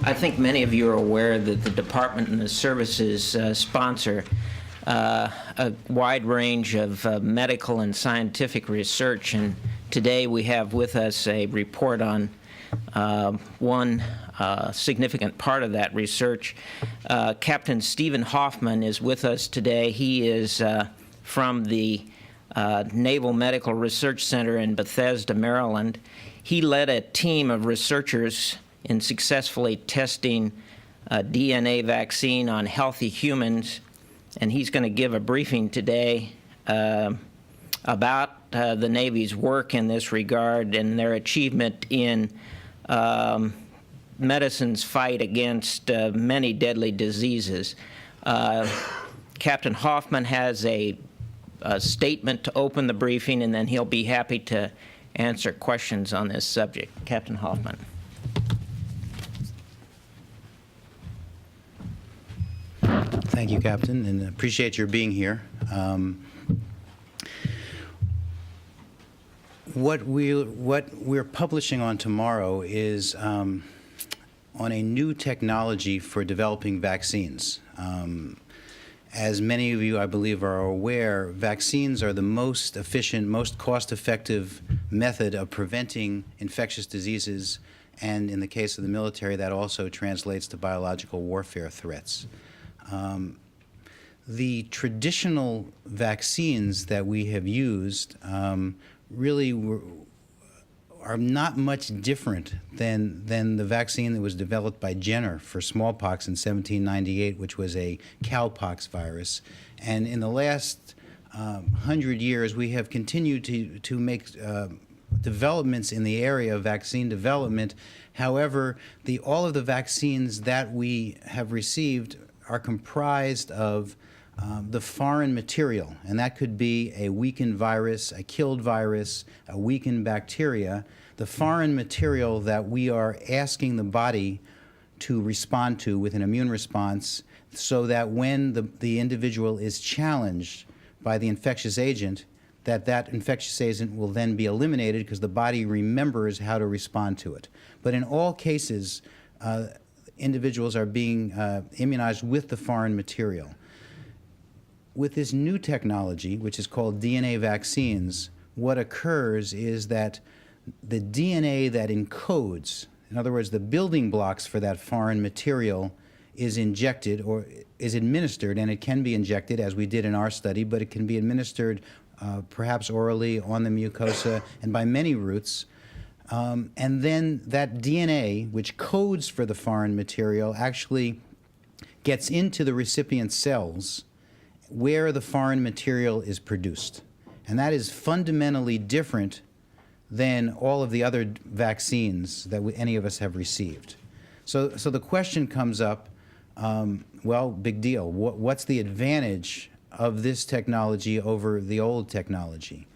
I think many of you are aware that the Department and the services sponsor a wide range of medical and scientific research, and today we have with us a report on one significant part of that research. Captain Stephen Hoffman is with us today. He is from the Naval Medical Research Center in Bethesda, Maryland. He led a team of researchers in successfully testing a DNA vaccine on healthy humans, and he's going to give a briefing today about the Navy's work in this regard and their achievement in medicine's fight against many deadly diseases. Captain Hoffman has a statement to open the briefing, and then he'll be happy to answer questions on this subject. Captain Hoffman. Thank you, Captain, and appreciate your being here. What we're publishing on tomorrow is on a new technology for developing vaccines. As many of you, I believe, are aware, vaccines are the most efficient, most cost-effective method of preventing infectious diseases, and in the case of the military, that also translates to biological warfare threats. The traditional vaccines that we have used really are not much different than the vaccine that was developed by Jenner for smallpox in 1798, which was a cowpox virus. And in the last 100 years, we have continued to make developments in the area of vaccine development. However, all of the vaccines that we have received are comprised of the foreign material, and that could be a weakened virus, a killed virus, a weakened bacteria, the foreign material that we are asking the body to respond to with an immune response, so that when the individual is challenged by the infectious agent, that infectious agent will then be eliminated because the body remembers how to respond to it. But in all cases, individuals are being immunized with the foreign material. With this new technology, which is called DNA vaccines, what occurs is that the DNA that encodes, in other words, the building blocks for that foreign material, is injected or is administered, and it can be injected, as we did in our study, but it can be administered perhaps orally on the mucosa and by many routes. And then that DNA, which codes for the foreign material, actually gets into the recipient cells where the foreign material is produced. And that is fundamentally different than all of the other vaccines that any of us have received. So the question comes up, well, big deal. What's the advantage of this technology over the old technology?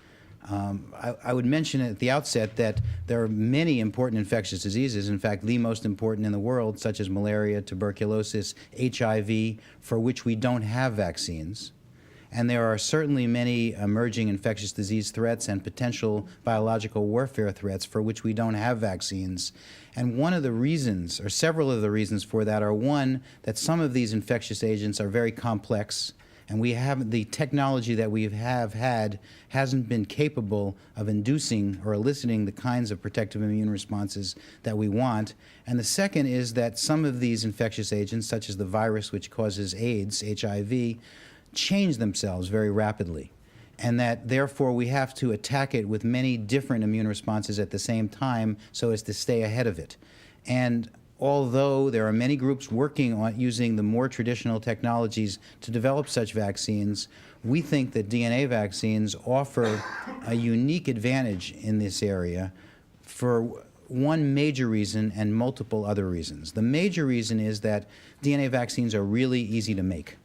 I would mention at the outset that there are many important infectious diseases, in fact, the most important in the world, such as malaria, tuberculosis, HIV, for which we don't have vaccines. And there are certainly many emerging infectious disease threats and potential biological warfare threats for which we don't have vaccines. And one of the reasons, or several of the reasons for that, are one, that some of these infectious agents are very complex, and the technology that we have had hasn't been capable of inducing or eliciting the kinds of protective immune responses that we want. And the second is that some of these infectious agents, such as the virus which causes AIDS, HIV, change themselves very rapidly, and that therefore we have to attack it with many different immune responses at the same time so as to stay ahead of it. And although there are many groups working on using the more traditional technologies to develop such vaccines, we think that DNA vaccines offer a unique advantage in this area for one major reason and multiple other reasons. The major reason is that DNA vaccines are really easy to make,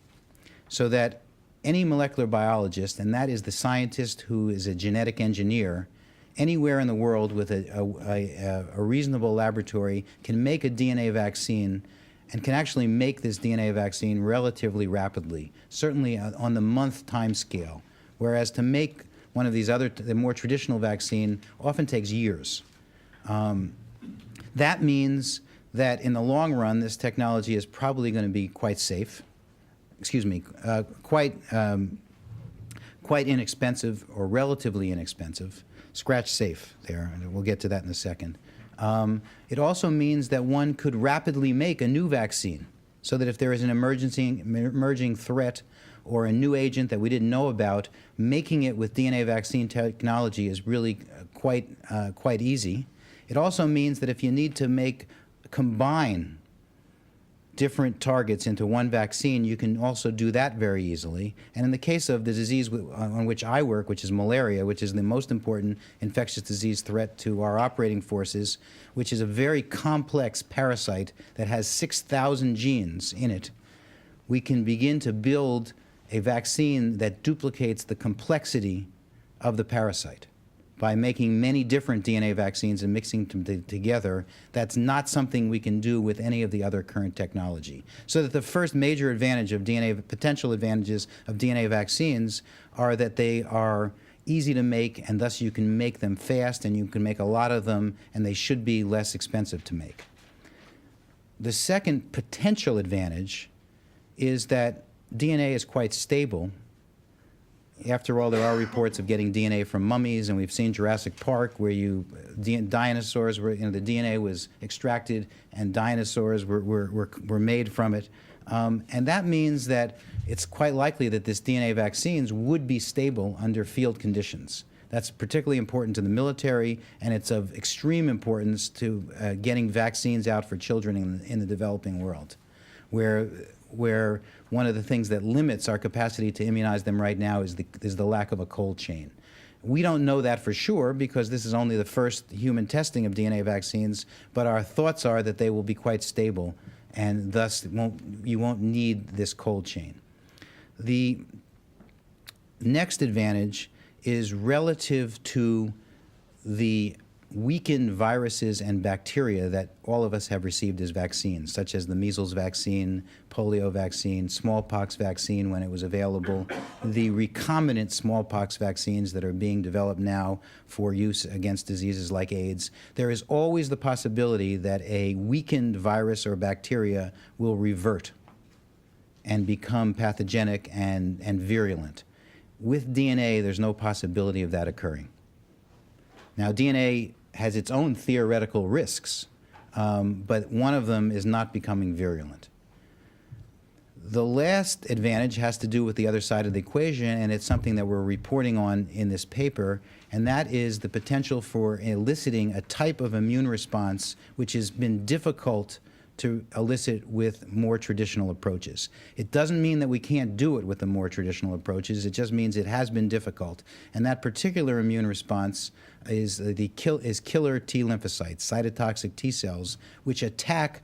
so that any molecular biologist, and that is the scientist who is a genetic engineer, anywhere in the world with a reasonable laboratory can make a DNA vaccine, and can actually make this DNA vaccine relatively rapidly, certainly on the month time scale, whereas to make one of these the more traditional vaccine often takes years. That means that in the long run, this technology is probably going to be quite safe. Excuse me, quite inexpensive or relatively inexpensive. Scratch safe there, and we'll get to that in a second. It also means that one could rapidly make a new vaccine, so that if there is an emerging threat or a new agent that we didn't know about, making it with DNA vaccine technology is really quite easy. It also means that if you need to combine different targets into one vaccine, you can also do that very easily. And in the case of the disease on which I work, which is malaria, which is the most important infectious disease threat to our operating forces, which is a very complex parasite that has 6,000 genes in it, we can begin to build a vaccine that duplicates the complexity of the parasite by making many different DNA vaccines and mixing them together. That's not something we can do with any of the other current technology. So that the first major advantage of potential advantages of DNA vaccines are that they are easy to make, and thus you can make them fast, and you can make a lot of them, and they should be less expensive to make. The second potential advantage is that DNA is quite stable. After all, there are reports of getting DNA from mummies, and we've seen Jurassic Park where dinosaurs were, the DNA was extracted and dinosaurs were made from it. And that means that it's quite likely that this DNA vaccines would be stable under field conditions. That's particularly important to the military, and it's of extreme importance to getting vaccines out for children in the developing world, where one of the things that limits our capacity to immunize them right now is the lack of a cold chain. We don't know that for sure because this is only the first human testing of DNA vaccines, but our thoughts are that they will be quite stable, and thus you won't need this cold chain. The next advantage is relative to the weakened viruses and bacteria that all of us have received as vaccines, such as the measles vaccine, polio vaccine, smallpox vaccine when it was available, the recombinant smallpox vaccines that are being developed now for use against diseases like AIDS. There is always the possibility that a weakened virus or bacteria will revert and become pathogenic and virulent. With DNA, there's no possibility of that occurring. Now, DNA has its own theoretical risks, but one of them is not becoming virulent. The last advantage has to do with the other side of the equation, and it's something that we're reporting on in this paper, and that is the potential for eliciting a type of immune response which has been difficult to elicit with more traditional approaches. It doesn't mean that we can't do it with the more traditional approaches. It just means it has been difficult. And that particular immune response is killer T lymphocytes, cytotoxic T cells, which attack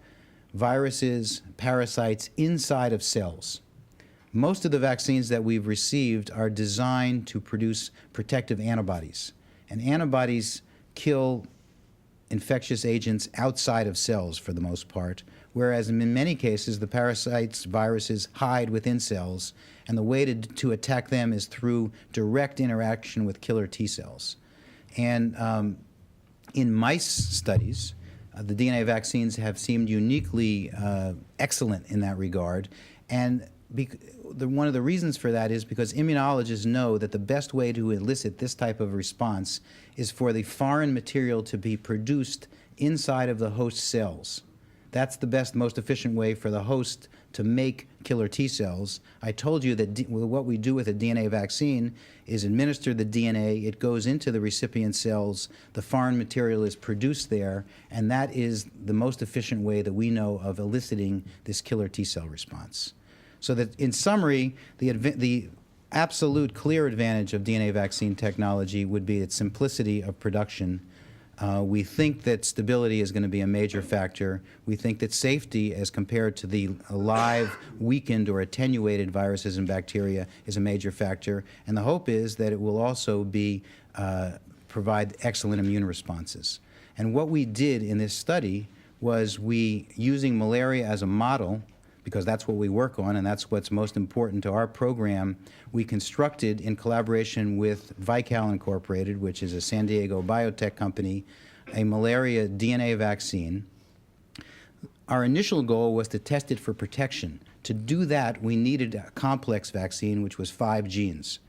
viruses, parasites inside of cells. Most of the vaccines that we've received are designed to produce protective antibodies. And antibodies kill infectious agents outside of cells for the most part, whereas in many cases the parasites, viruses hide within cells, and the way to attack them is through direct interaction with killer T cells. And in mice studies, the DNA vaccines have seemed uniquely excellent in that regard, and one of the reasons for that is because immunologists know that the best way to elicit this type of response is for the foreign material to be produced inside of the host cells. That's the best, most efficient way for the host to make killer T cells. I told you that what we do with a DNA vaccine is administer the DNA, it goes into the recipient cells, the foreign material is produced there, and that is the most efficient way that we know of eliciting this killer T cell response. So that, in summary, the absolute clear advantage of DNA vaccine technology would be its simplicity of production. We think that stability is going to be a major factor. We think that safety, as compared to the live, weakened, or attenuated viruses and bacteria, is a major factor. And the hope is that it will also provide excellent immune responses. And what we did in this study was using malaria as a model, because that's what we work on and that's what's most important to our program, we constructed, in collaboration with Vical Incorporated, which is a San Diego biotech company, a malaria DNA vaccine. Our initial goal was to test it for protection. To do that, we needed a complex vaccine, which was 5 genes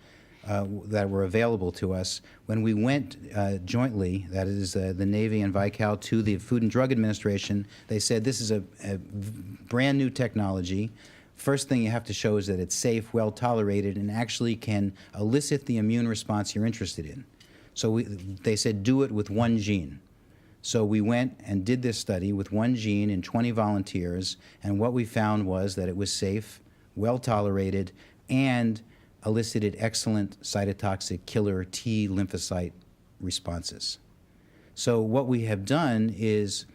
that were available to us. When we went jointly, that is the Navy and Vical, to the Food and Drug Administration, they said this is a brand new technology. First thing you have to show is that it's safe, well tolerated, and actually can elicit the immune response you're interested in. So they said do it with 1 gene. So we went and did this study with 1 gene in 20 volunteers, and what we found was that it was safe, well tolerated, and elicited excellent cytotoxic killer T lymphocyte responses. So what we have done is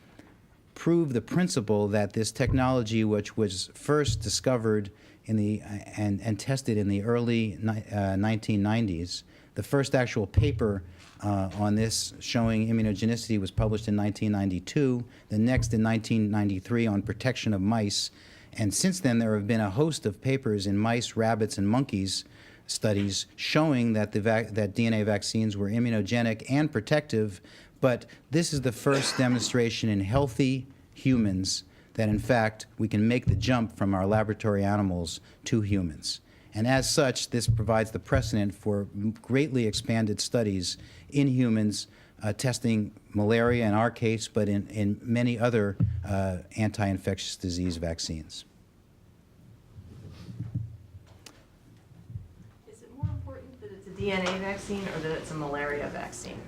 prove the principle that this technology, which was first discovered in the and tested in the early 1990s, the first actual paper on this showing immunogenicity was published in 1992, the next in 1993 on protection of mice, and since then there have been a host of papers in mice, rabbits, and monkeys studies showing that that DNA vaccines were immunogenic and protective, but this is the first demonstration in healthy humans that in fact we can make the jump from our laboratory animals to humans. And as such, this provides the precedent for greatly expanded studies in humans testing malaria in our case, but in many other anti-infectious disease vaccines. Is it more important that it's a DNA vaccine or that it's a malaria vaccine?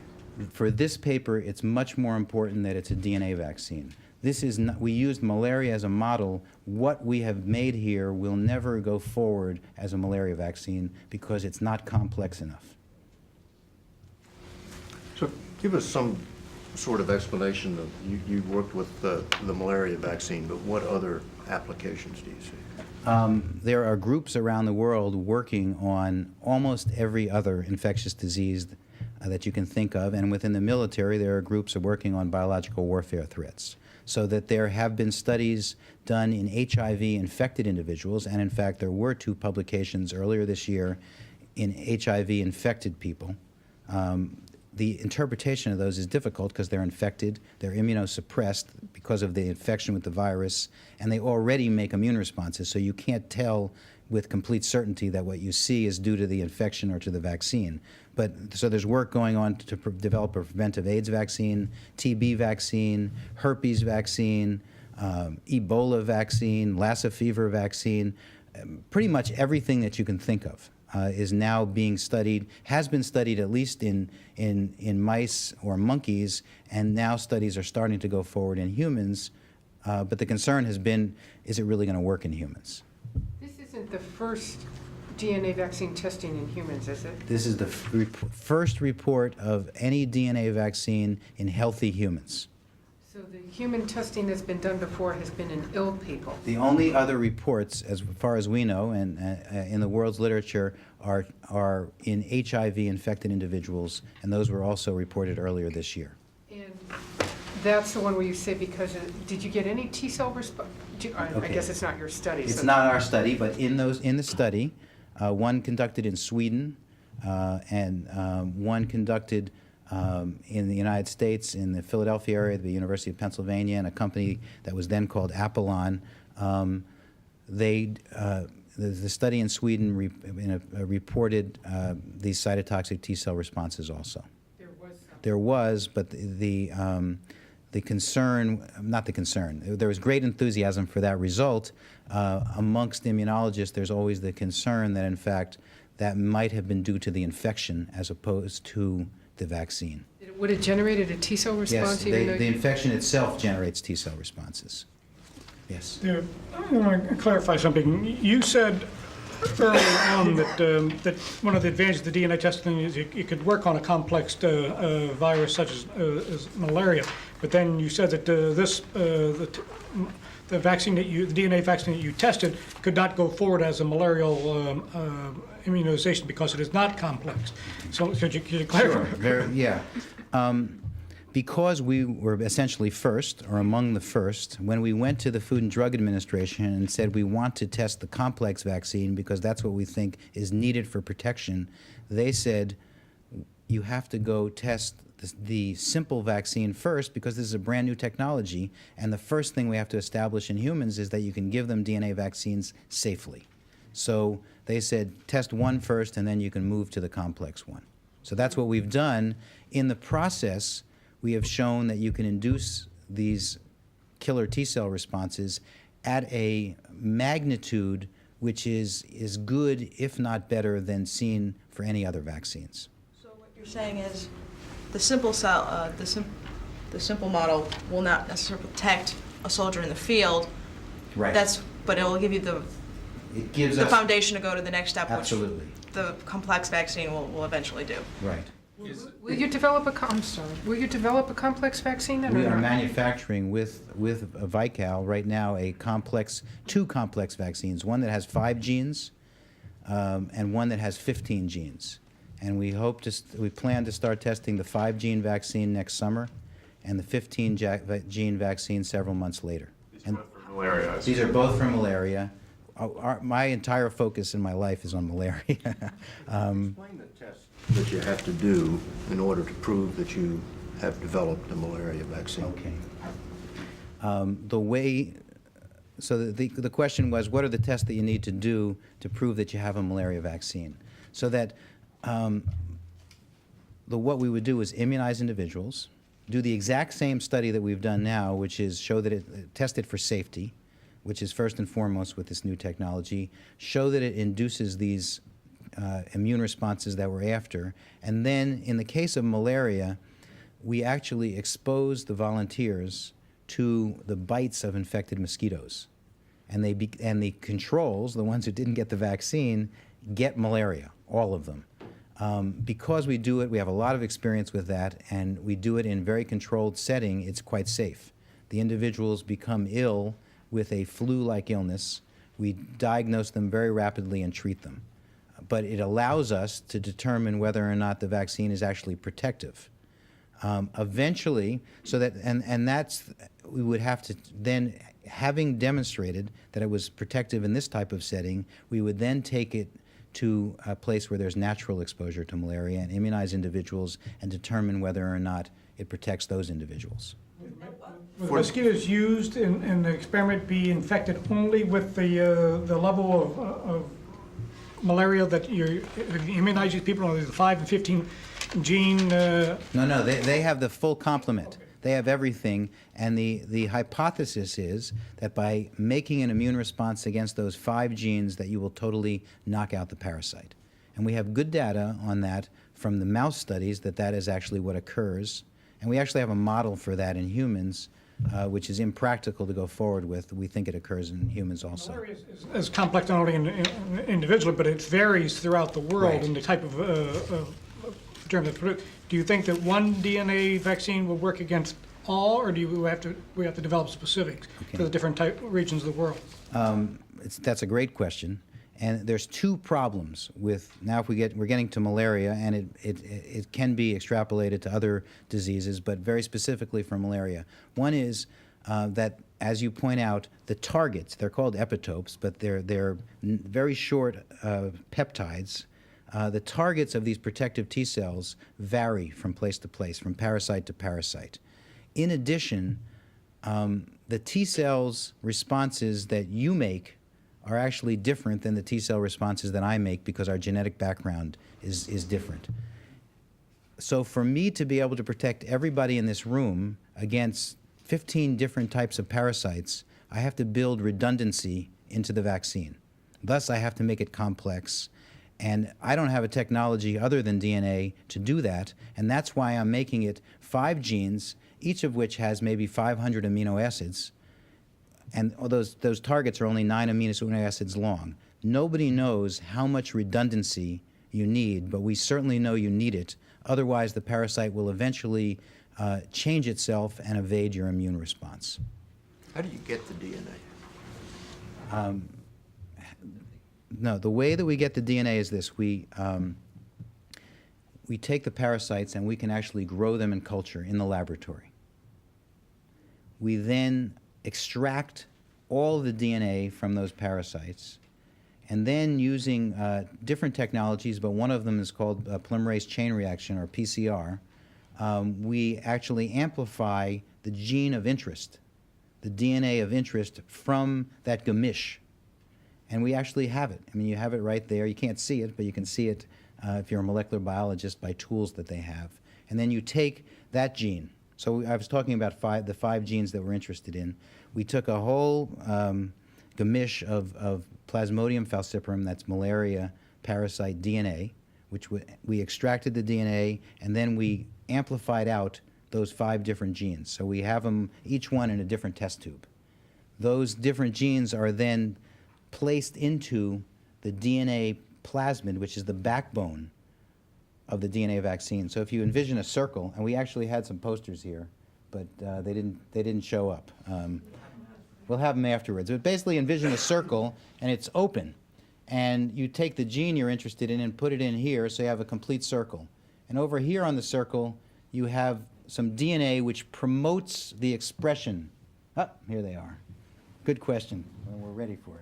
For this paper, it's much more important that it's a DNA vaccine. This is not, we used malaria as a model. What we have made here will never go forward as a malaria vaccine because it's not complex enough. So give us some sort of explanation of, you worked with the malaria vaccine, but what other applications do you see? There are groups around the world working on almost every other infectious disease that you can think of, and within the military there are groups working on biological warfare threats. So that there have been studies done in HIV-infected individuals, and in fact there were 2 publications earlier this year in HIV-infected people. The interpretation of those is difficult because they're infected, they're immunosuppressed because of the infection with the virus, and they already make immune responses, so you can't tell with complete certainty that what you see is due to the infection or to the vaccine. But so there's work going on to develop a preventive AIDS vaccine, TB vaccine, herpes vaccine, Ebola vaccine, Lassa fever vaccine. Pretty much everything that you can think of is now being studied, has been studied at least in mice or monkeys, and now studies are starting to go forward in humans. But the concern has been, is it really going to work in humans? This isn't the first DNA vaccine testing in humans, is it? This is the first report of any DNA vaccine in healthy humans. So the human testing that's been done before has been in ill people. The only other reports, as far as we know, and in the world's literature, are in HIV-infected individuals, and those were also reported earlier this year. And that's the one where you say because did you get any T-cell response? I guess it's not your study. It's so not our study, but in the study, one conducted in Sweden and one conducted in the United States, in the Philadelphia area, the University of Pennsylvania, and a company that was then called Apollon. The study in Sweden reported these cytotoxic T-cell responses also. There was, but the concern, not the concern, there was great enthusiasm for that result. Amongst immunologists, there's always the concern that, in fact, that might have been due to the infection as opposed to the vaccine. would it generated a T-cell response? Yes, the infection itself generates T-cell responses. Yes. Yeah, I want to clarify something. You said early on that one of the advantages of the DNA testing is it could work on a complex virus such as malaria. But then you said that the vaccine the DNA vaccine that you tested could not go forward as a malarial immunization because it is not complex. So could you clarify? Sure. Yeah. Because we were essentially first, or among the first, when we went to the Food and Drug Administration and said we want to test the complex vaccine because that's what we think is needed for protection, they said you have to go test the simple vaccine first because this is a brand new technology, and the first thing we have to establish in humans is that you can give them DNA vaccines safely. So they said test one first and then you can move to the complex one. So that's what we've done. In the process, we have shown that you can induce these killer T-cell responses at a magnitude which is good, if not better, than seen for any other vaccines. So what you're saying is the simple cell, the simple model will not necessarily protect a soldier in the field. Right. But it will give you It gives the us foundation to go to the next step, absolutely which the complex vaccine will eventually do. right. Will you develop will you develop a complex vaccine then? We or are not? manufacturing with Vical right now two complex vaccines, one that has 5 genes and one that has 15 genes. And we plan to start testing the 5-gene vaccine next summer and the 15-gene vaccine several months later. And Malaria. these are both for malaria. My entire focus in my life is on malaria. Explain the test that you have to do in order to prove that you have developed the malaria vaccine. Okay. So the question was, what are the tests that you need to do to prove that you have a malaria vaccine? So that what we would do is immunize individuals, do the exact same study that we've done now, which is show that test it for safety, which is first and foremost with this new technology, show that it induces these immune responses that we're after, and then in the case of malaria, we actually expose the volunteers to the bites of infected mosquitoes. And the controls, the ones who didn't get the vaccine, get malaria, all of them. Because we do it, we have a lot of experience with that, and we do it in a very controlled setting, it's quite safe. The individuals become ill with a flu-like illness. We diagnose them very rapidly and treat them. But it allows us to determine whether or not the vaccine is actually protective. Eventually, we would have to then, having demonstrated that it was protective in this type of setting, we would then take it to a place where there's natural exposure to malaria and immunize individuals and determine whether or not it protects those individuals. Will the mosquitoes used in the experiment be infected only with the level of malaria that you immunize these people on the 5 and 15 gene? No, they have the full complement. They have everything, and the hypothesis is that by making an immune response against those 5 genes that you will totally knock out the parasite. And we have good data on that from the mouse studies that is actually what occurs. And we actually have a model for that in humans, which is impractical to go forward with. We think it occurs in humans also. Malaria is complex not only individually, but it varies throughout the world Right. in the type of germ that's produced. Do you think that one DNA vaccine will work against all, or do we have to develop specifics for the different regions of the world? That's a great question. And there's 2 problems with, now if we're getting to malaria, and it can be extrapolated to other diseases, but very specifically for malaria. One is that, as you point out, the targets, they're called epitopes, but they're very short peptides. The targets of these protective T cells vary from place to place, from parasite to parasite. In addition, the T cells responses that you make are actually different than the T cell responses that I make because our genetic background is different. So for me to be able to protect everybody in this room against 15 different types of parasites, I have to build redundancy into the vaccine. Thus, I have to make it complex. And I don't have a technology other than DNA to do that, and that's why I'm making it 5 genes, each of which has maybe 500 amino acids, and those targets are only 9 amino acids long. Nobody knows how much redundancy you need, but we certainly know you need it. Otherwise, the parasite will eventually change itself and evade your immune response. How do you get the DNA? No, the way that we get the DNA is this. we take the parasites and we can actually grow them in culture in the laboratory. We then extract all of the DNA from those parasites, and then using different technologies, but one of them is called polymerase chain reaction, or PCR, we actually amplify the gene of interest, the DNA of interest from that gamish. And we actually have it. I mean, you have it right there. You can't see it, but you can see it if you're a molecular biologist by tools that they have. And then you take that gene. So I was talking about the 5 genes that we're interested in. We took a whole gamish of Plasmodium falciparum, that's malaria parasite DNA, which we extracted the DNA, and then we amplified out those 5 different genes. So we have them, each one in a different test tube. Those different genes are then placed into the DNA plasmid, which is the backbone of the DNA vaccine. So if you envision a circle, and we actually had some posters here, but they didn't show up. We'll have them afterwards. But basically envision a circle, and it's open. And you take the gene you're interested in and put it in here, so you have a complete circle. And over here on the circle, you have some DNA which promotes the expression. Oh, here they are. Good question. Well, we're ready for it.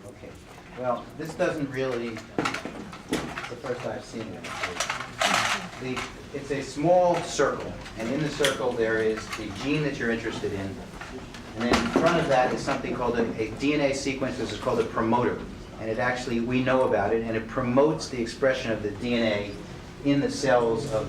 Okay. Well, this doesn't really, the first I've seen it. It's a small circle, and in the circle there is the gene that you're interested in, and then in front of that is something called a DNA sequence. This is called a promoter, and it actually, we know about it, and it promotes the expression of the DNA in the cells of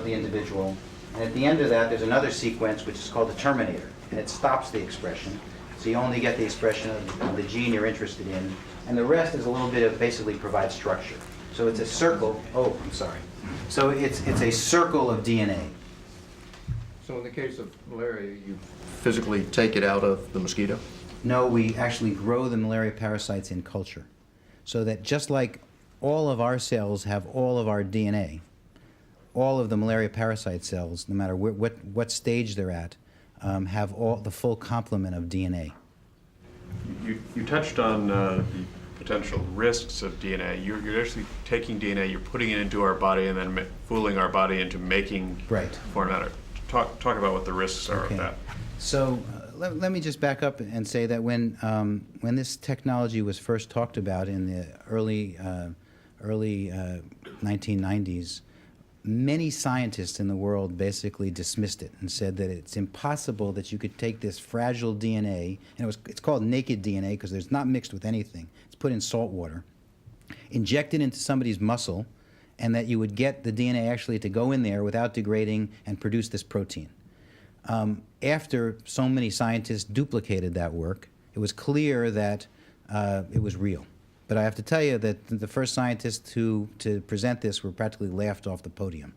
the individual. And at the end of that, there's another sequence which is called the terminator, and it stops the expression. So you only get the expression of the gene you're interested in, and the rest is a little bit of basically provides structure. So it's a circle. Oh, I'm sorry. So it's a circle of DNA. So in the case of malaria, you physically take it out of the mosquito? No, we actually grow the malaria parasites in culture. So that just like all of our cells have all of our DNA, all of the malaria parasite cells, no matter what stage they're at, have all the full complement of DNA. You touched on the potential risks of DNA. You're actually taking DNA, you're putting it into our body, and then fooling our body into making foreign matter. Talk about what the risks are of that. So let me just back up and say that when this technology was first talked about in the early 1990s, many scientists in the world basically dismissed it and said that it's impossible that you could take this fragile DNA, and it's called naked DNA because it's not mixed with anything. It's put in salt water, inject it into somebody's muscle, and that you would get the DNA actually to go in there without degrading and produce this protein. After so many scientists duplicated that work, it was clear that it was real. But I have to tell you that the first scientists to present this were practically laughed off the podium.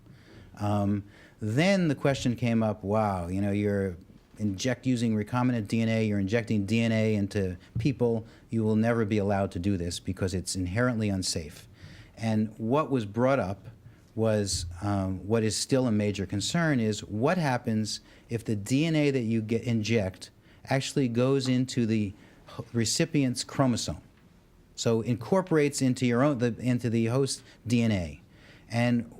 Then the question came up, wow, you know, you're using recombinant DNA, you're injecting DNA into people, you will never be allowed to do this because it's inherently unsafe. And what was brought up was what is still a major concern is what happens if the DNA that you inject actually goes into the recipient's chromosome. So incorporates into into the host DNA. And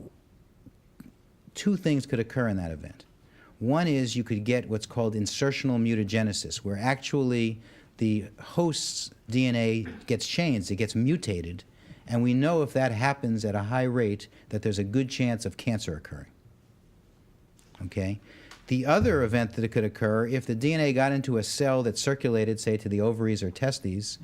2 things could occur in that event. One is you could get what's called insertional mutagenesis, where actually the host's DNA gets changed, it gets mutated, and we know if that happens at a high rate that there's a good chance of cancer occurring. Okay? The other event that could occur, if the DNA got into a cell that circulated, say, to the ovaries or testes,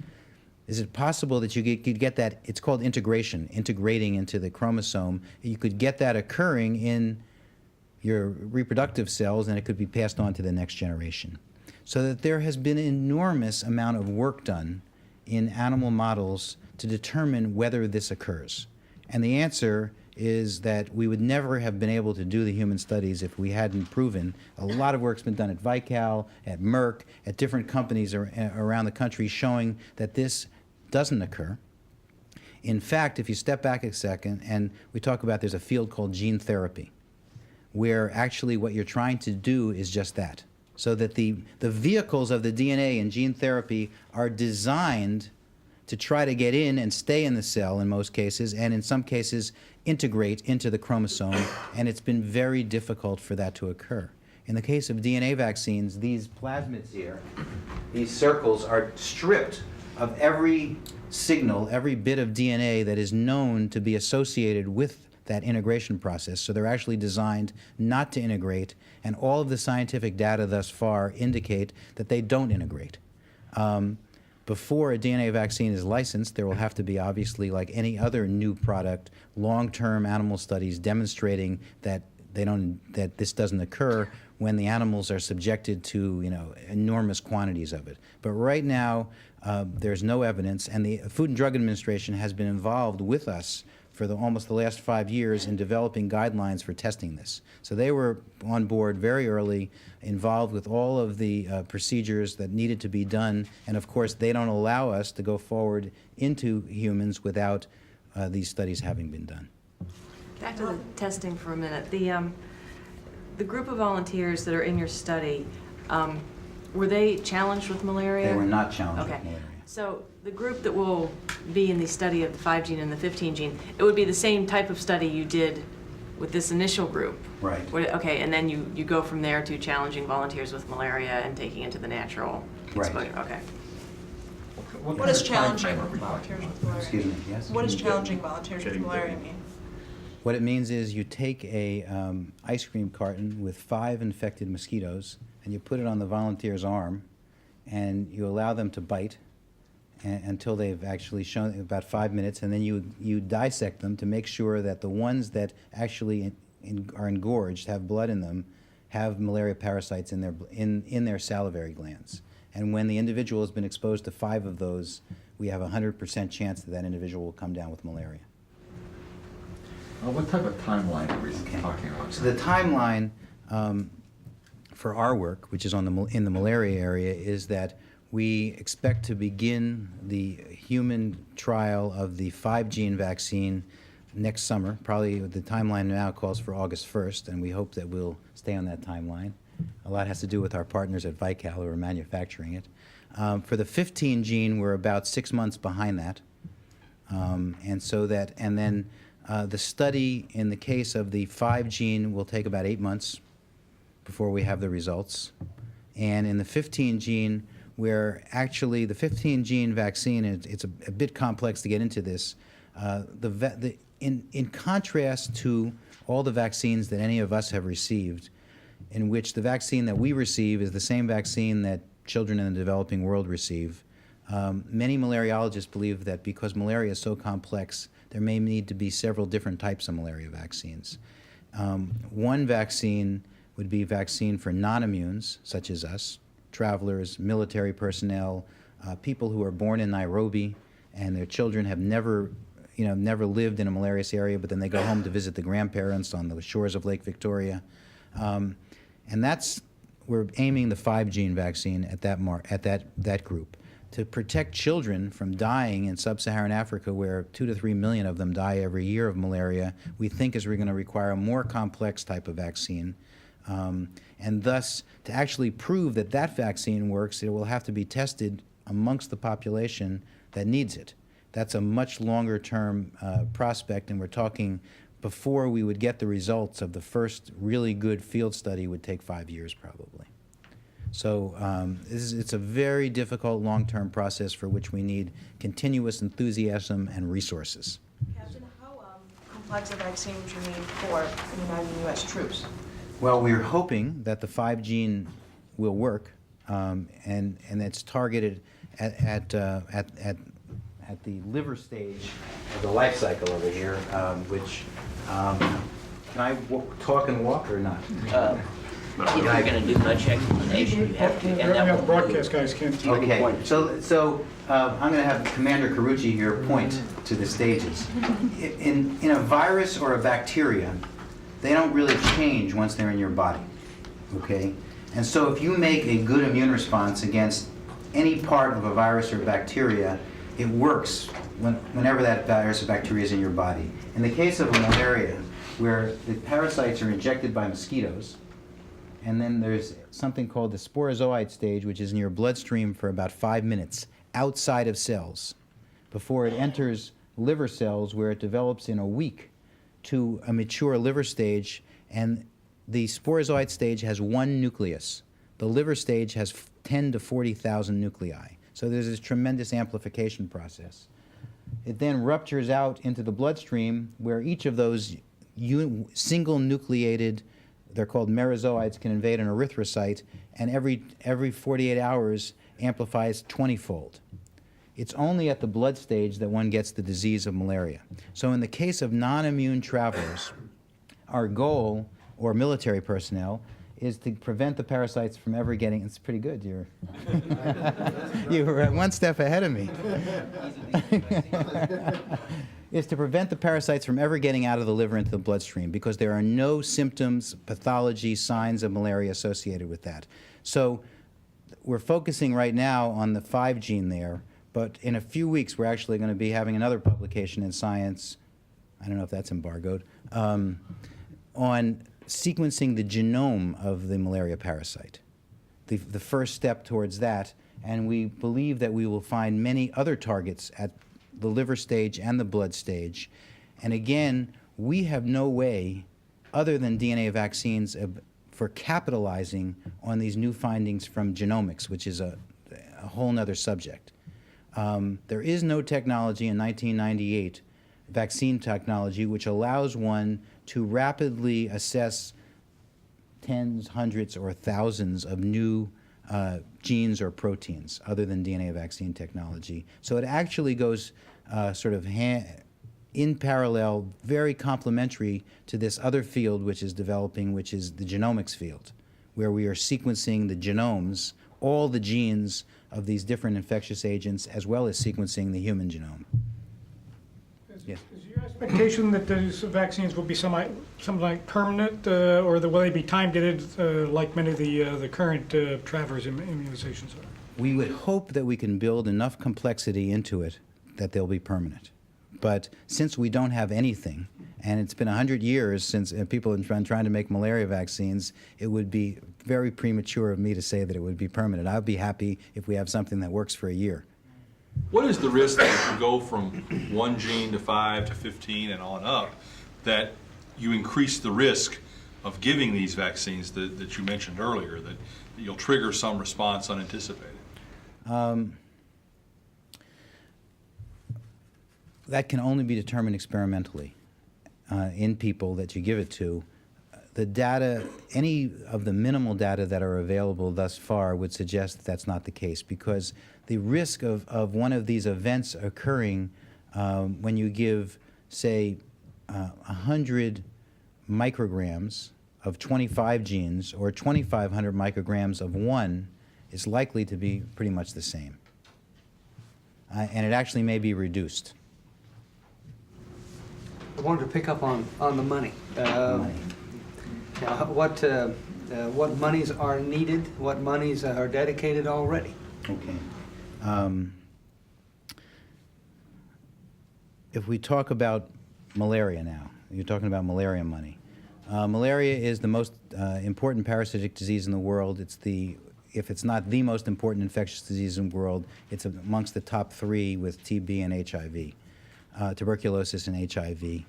is it possible that you could get that, it's called integration, integrating into the chromosome, you could get that occurring in your reproductive cells and it could be passed on to the next generation. So that there has been an enormous amount of work done in animal models to determine whether this occurs. And the answer is that we would never have been able to do the human studies if we hadn't proven. A lot of work's been done at Vical, at Merck, at different companies around the country showing that this doesn't occur. In fact, if you step back a second, and we talk about there's a field called gene therapy, where actually what you're trying to do is just that. So that the vehicles of the DNA in gene therapy are designed to try to get in and stay in the cell in most cases, and in some cases integrate into the chromosome, and it's been very difficult for that to occur. In the case of DNA vaccines, these plasmids here, these circles, are stripped of every signal, every bit of DNA that is known to be associated with that integration process. So they're actually designed not to integrate, and all of the scientific data thus far indicate that they don't integrate. Before a DNA vaccine is licensed, there will have to be, obviously, like any other new product, long-term animal studies demonstrating that that this doesn't occur when the animals are subjected to, enormous quantities of it. But right now, there's no evidence, and the Food and Drug Administration has been involved with us for almost the last 5 years in developing guidelines for testing this. So they were on board very early, involved with all of the procedures that needed to be done, and of course they don't allow us to go forward into humans without these studies having been done. Back to the testing for a minute. The group of volunteers that are in your study, were they challenged with malaria? They were not challenged Okay. with malaria. So the group that will be in the study of the 5 gene and the 15 gene, it would be the same type of study you did with this initial group? Right. Okay, and then you go from there to challenging volunteers with malaria and taking it to the natural Right. exposure? Okay. What is challenging volunteers with malaria? Excuse me, yes? What does challenging volunteers with malaria mean? What it means is you take a ice cream carton with 5 infected mosquitoes and you put it on the volunteer's arm and you allow them to bite until they've actually shown about 5 minutes, and then you dissect them to make sure that the ones that actually are engorged, have blood in them, have malaria parasites in their salivary glands. And when the individual has been exposed to 5 of those, we have a 100% chance that individual will come down with malaria. What type of timeline are we talking about? So the timeline for our work, which is in the malaria area, is that we expect to begin the human trial of the 5-gene vaccine next summer. Probably the timeline now calls for August 1st, and we hope that we'll stay on that timeline. A lot has to do with our partners at Vical who are manufacturing it. For the 15-gene, we're about 6 months behind that. And then the study in the case of the 5-gene will take about 8 months before we have the results. And in the 15-gene, where actually the 15-gene vaccine, it's a bit complex to get into this. In contrast to all the vaccines that any of us have received, in which the vaccine that we receive is the same vaccine that children in the developing world receive, many malariologists believe that because malaria is so complex, there may need to be several different types of malaria vaccines. One vaccine would be vaccine for non-immunes, such as us, travelers, military personnel, people who are born in Nairobi and their children have never lived in a malarious area, but then they go home to visit the grandparents on the shores of Lake Victoria. And we're aiming the 5-gene vaccine at that group to protect children from dying in sub-Saharan Africa, where 2 to 3 million of them die every year of malaria. We think is we're going to require a more complex type of vaccine. And thus, to actually prove that that vaccine works, it will have to be tested amongst the population that needs it. That's a much longer-term prospect, and we're talking before we would get the results of the first really good field study would take 5 years probably. So it's a very difficult long-term process for which we need continuous enthusiasm and resources. Captain, how complex a vaccine would you need for United U.S. troops? Well, we're hoping that the 5-gene will work, and it's targeted at the liver stage of the life cycle over here, which, can I talk and walk or not? If you're going to do much explanation, you have to. And that The will broadcast guys can't. Okay, so I'm going to have Commander Carucci here point to the stages. In a virus or a bacteria, they don't really change once they're in your body, okay? And so if you make a good immune response against any part of a virus or bacteria, it works whenever that virus or bacteria is in your body. In the case of malaria, where the parasites are injected by mosquitoes, and then there's something called the sporozoite stage, which is in your bloodstream for about 5 minutes outside of cells before it enters liver cells, where it develops in a week to a mature liver stage. And the sporozoite stage has 1 nucleus. The liver stage has 10 to 40,000 nuclei. So there's this tremendous amplification process. It then ruptures out into the bloodstream, where each of those single nucleated, they're called merozoites, can invade an erythrocyte, and every 48 hours amplifies 20-fold. It's only at the blood stage that one gets the disease of malaria. So in the case of non-immune travelers, our goal, or military personnel, is to prevent the parasites from ever getting, it's pretty good, you were one step ahead of me. Is to prevent the parasites from ever getting out of the liver into the bloodstream, because there are no symptoms, pathology, signs of malaria associated with that. So we're focusing right now on the 5 gene there, but in a few weeks we're actually going to be having another publication in Science, I don't know if that's embargoed, on sequencing the genome of the malaria parasite, the first step towards that, and we believe that we will find many other targets at the liver stage and the blood stage. And again, we have no way, other than DNA vaccines, for capitalizing on these new findings from genomics, which is a whole nother subject. There is no technology in 1998, vaccine technology, which allows one to rapidly assess tens, hundreds, or thousands of new genes or proteins other than DNA vaccine technology. So it actually goes sort of in parallel, very complementary to this other field which is developing, which is the genomics field, where we are sequencing the genomes, all the genes of these different infectious agents, as well as sequencing the human genome. Yes. Is your expectation that these vaccines will be something like permanent, or will they be time-dated like many of the current Travers immunizations are? We would hope that we can build enough complexity into it that they'll be permanent. But since we don't have anything, and it's been 100 years since people have been trying to make malaria vaccines, it would be very premature of me to say that it would be permanent. I'd be happy if we have something that works for a year. What is the risk that if you go from 1 gene to 5 to 15 and on up, that you increase the risk of giving these vaccines that you mentioned earlier, that you'll trigger some response unanticipated? That can only be determined experimentally in people that you give it to. The data, any of the minimal data that are available thus far would suggest that that's not the case, because the risk of one of these events occurring when you give, say, 100 micrograms of 25 genes or 2,500 micrograms of one is likely to be pretty much the same. And it actually may be reduced. I wanted to pick up on the money. What monies are needed? What monies are dedicated already? Okay. If we talk about malaria now, you're talking about malaria money. Malaria is the most important parasitic disease in the world. If it's not the most important infectious disease in the world, it's amongst the top 3 with TB and HIV, tuberculosis and HIV.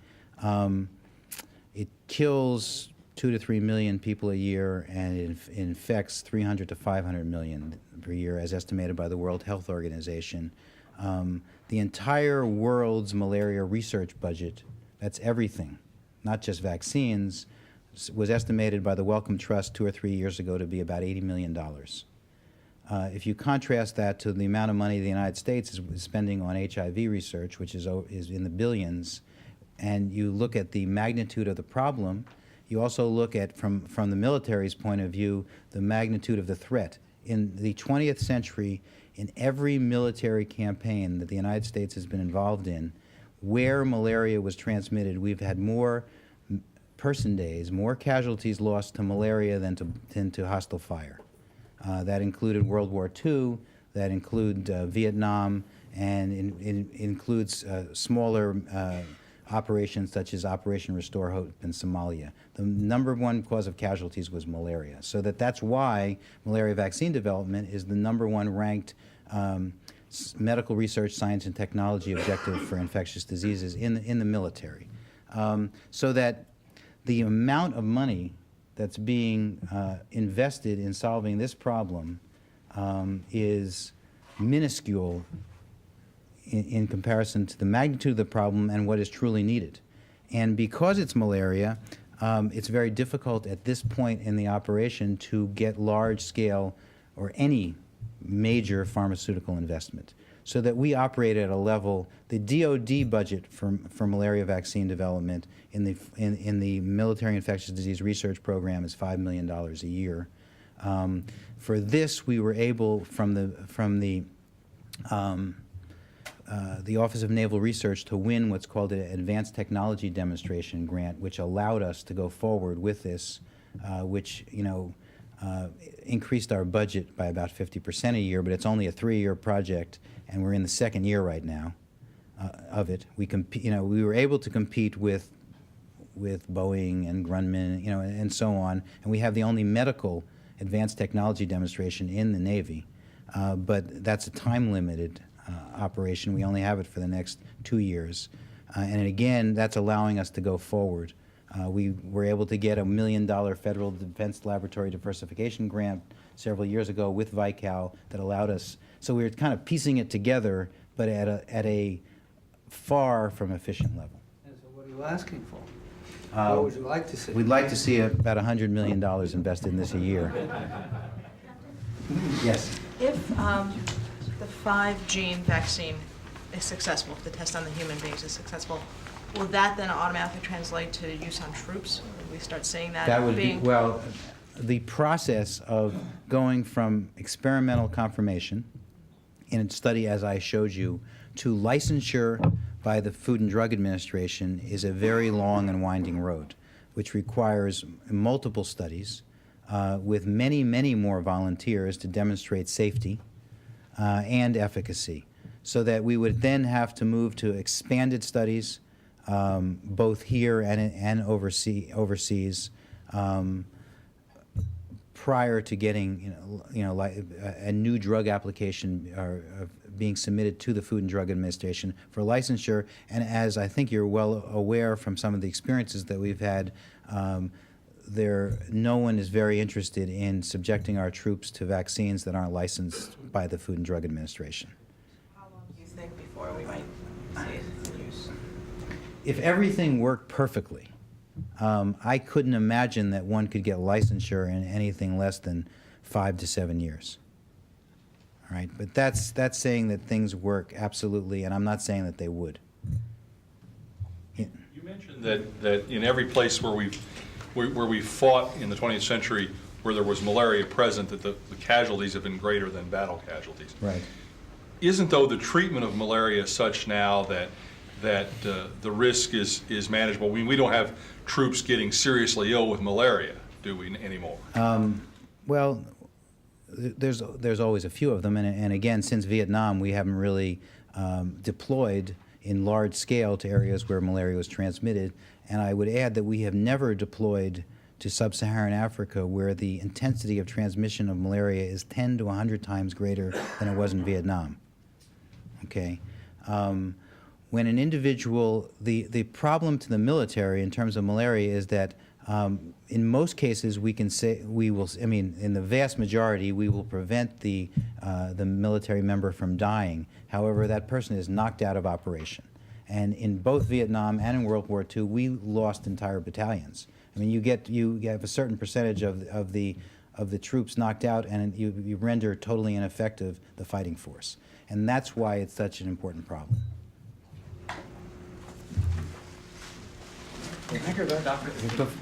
It kills 2 to 3 million people a year, and it infects 300 to 500 million per year, as estimated by the World Health Organization. The entire world's malaria research budget, that's everything, not just vaccines, was estimated by the Wellcome Trust 2 or 3 years ago to be about $80 million. If you contrast that to the amount of money the United States is spending on HIV research, which is in the billions, and you look at the magnitude of the problem, you also look at, from the military's point of view, the magnitude of the threat. In the 20th century, in every military campaign that the United States has been involved in, where malaria was transmitted, we've had more person days, more casualties lost to malaria than to hostile fire. That included World War II, that included Vietnam, and it includes smaller operations such as Operation Restore Hope in Somalia. The number one cause of casualties was malaria. So that's why malaria vaccine development is the number one ranked medical research, science, and technology objective for infectious diseases in the military. So that the amount of money that's being invested in solving this problem is minuscule in comparison to the magnitude of the problem and what is truly needed. And because it's malaria, it's very difficult at this point in the operation to get large-scale or any major pharmaceutical investment. So that we operate at a level, the DoD budget for malaria vaccine development in the Military Infectious Disease Research Program is $5 million a year. For this, we were able, from the Office of Naval Research, to win what's called an Advanced Technology Demonstration Grant, which allowed us to go forward with this, which increased our budget by about 50% a year, but it's only a 3-year project, and we're in the second year right now of it. We were able to compete with Boeing and Grumman, and so on, and we have the only medical advanced technology demonstration in the Navy, but that's a time-limited operation. We only have it for the next 2 years, and again, that's allowing us to go forward. We were able to get $1 million Federal Defense Laboratory Diversification Grant several years ago with VICAL that allowed us, so we were kind of piecing it together, but at a far from efficient level. And so what are you asking for? What would you like to see? We'd like to see about $100 million invested in this a year. Yes? If the 5-gene vaccine is successful, if the test on the human beings is successful, will that then automatically translate to use on troops? Will we start seeing that? That would be, well, the process of going from experimental confirmation in a study, as I showed you, to licensure by the Food and Drug Administration is a very long and winding road, which requires multiple studies with many, many more volunteers to demonstrate safety and efficacy, so that we would then have to move to expanded studies both here and overseas prior to getting like a new drug application being submitted to the Food and Drug Administration for licensure. And as I think you're well aware from some of the experiences that we've had, no one is very interested in subjecting our troops to vaccines that aren't licensed by the Food and Drug Administration. How long do you think before we might see it in use? If everything worked perfectly, I couldn't imagine that one could get licensure in anything less than 5 to 7 years. All right, but that's saying that things work absolutely, and I'm not saying that they would. You mentioned that in every place where we fought in the 20th century, where there was malaria present, that the casualties have been greater than battle casualties. Right. Isn't, though, the treatment of malaria such now that the risk is manageable? I mean, we don't have troops getting seriously ill with malaria, do we, anymore? Well, there's always a few of them, and again, since Vietnam, we haven't really deployed in large scale to areas where malaria was transmitted. And I would add that we have never deployed to sub-Saharan Africa, where the intensity of transmission of malaria is 10 to 100 times greater than it was in Vietnam. Okay. When an individual, the problem to the military in terms of malaria is that in most cases we can say in the vast majority we will prevent the military member from dying. However, that person is knocked out of operation. And in both Vietnam and in World War II, we lost entire battalions. I mean, you have a certain percentage of the troops knocked out, and you render totally ineffective the fighting force. And that's why it's such an important problem.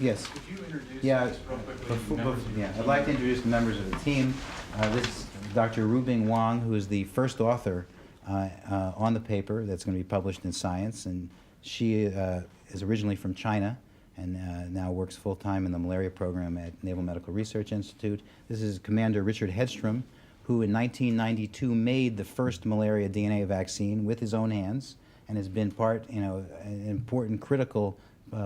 Yes. Could you introduce us real quickly? I'd like to introduce the members of the team. This is Dr. Rubing Wang, who is the first author on the paper that's going to be published in Science, and she is originally from China and now works full-time in the malaria program at Naval Medical Research Institute. This is Commander Richard Hedstrom, who in 1992 made the first malaria DNA vaccine with his own hands and has been an important, critical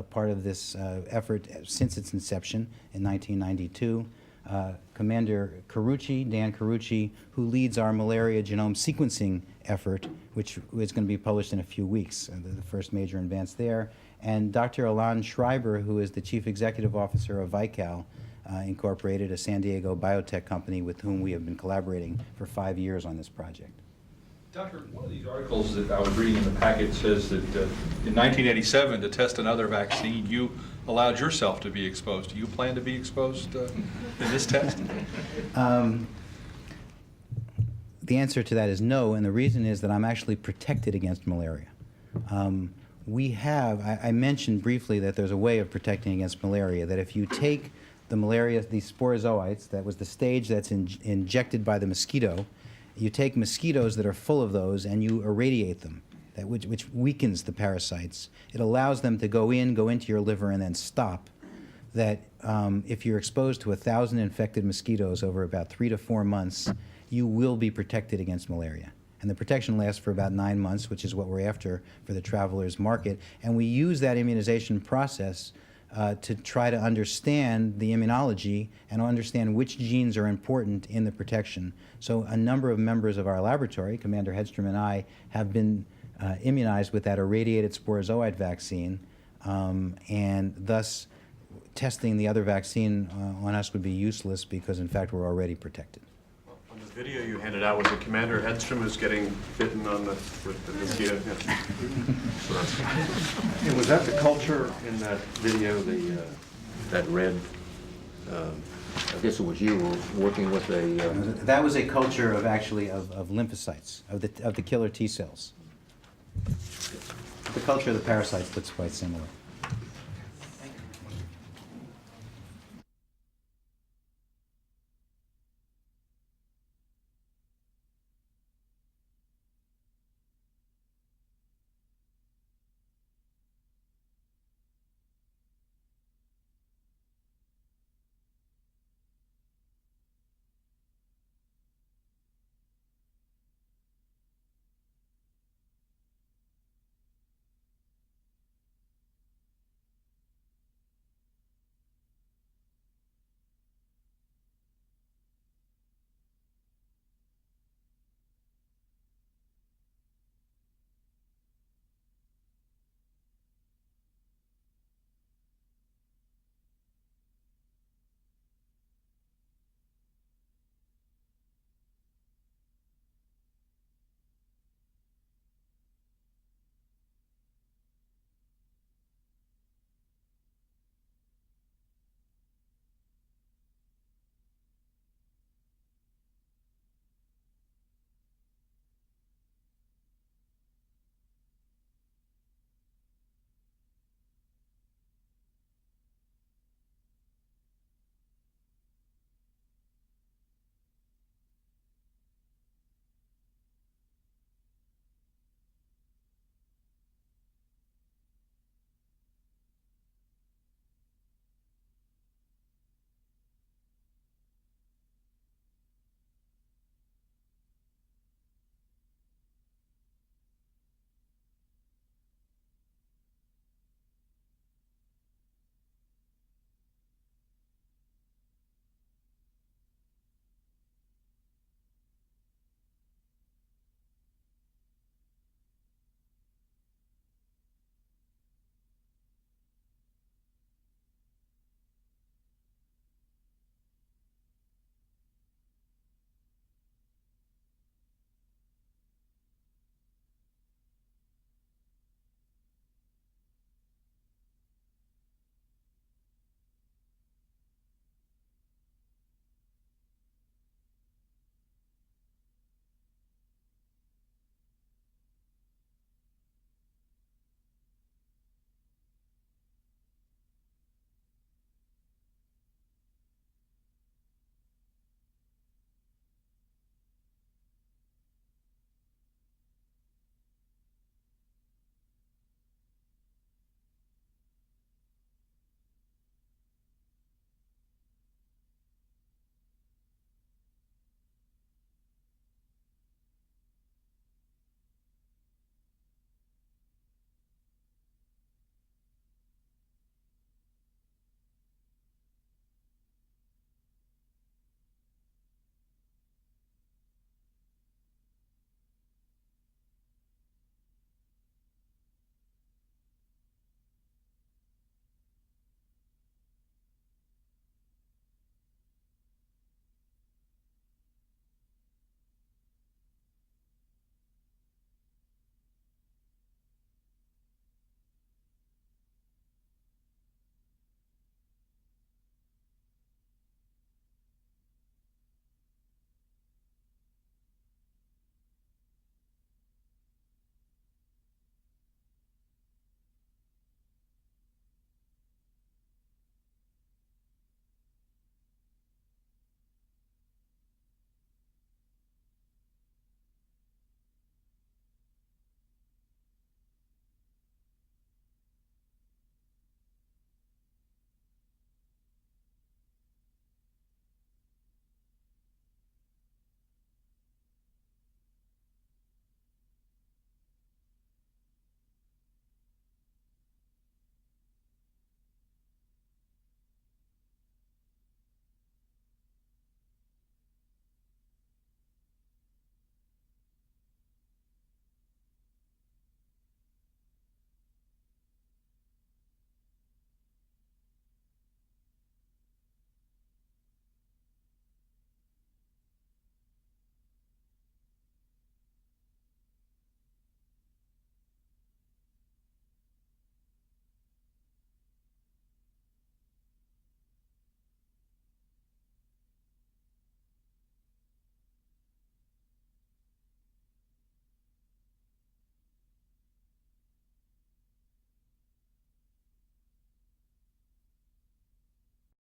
part of this effort since its inception in 1992. Commander Dan Carucci, who leads our malaria genome sequencing effort, which is going to be published in a few weeks, the first major advance there. And Dr. Alan Schreiber, who is the Chief Executive Officer of Vical Incorporated, a San Diego biotech company with whom we have been collaborating for 5 years on this project. Doctor, one of these articles that I was reading in the packet says that in 1987, to test another vaccine, you allowed yourself to be exposed. Do you plan to be exposed in this test? The answer to that is no, and the reason is that I'm actually protected against malaria. I mentioned briefly that there's a way of protecting against malaria, that if you take the malaria, these sporozoites, that was the stage that's injected by the mosquito, you take mosquitoes that are full of those and you irradiate them, which weakens the parasites. It allows them to go into your liver and then stop. That if you're exposed to 1,000 infected mosquitoes over about 3 to 4 months, you will be protected against malaria. And the protection lasts for about 9 months, which is what we're after for the travelers market. And we use that immunization process to try to understand the immunology and understand which genes are important in the protection. So a number of members of our laboratory, Commander Hedstrom and I, have been immunized with that irradiated sporozoite vaccine, and thus testing the other vaccine on us would be useless because, in fact, we're already protected. On the video you handed out, was it Commander Hedstrom who's getting bitten with the mosquito? And was that the culture in that video, that red, I guess it was you were working with a... That was a culture of lymphocytes, of the killer T cells. The culture of the parasites looks quite similar.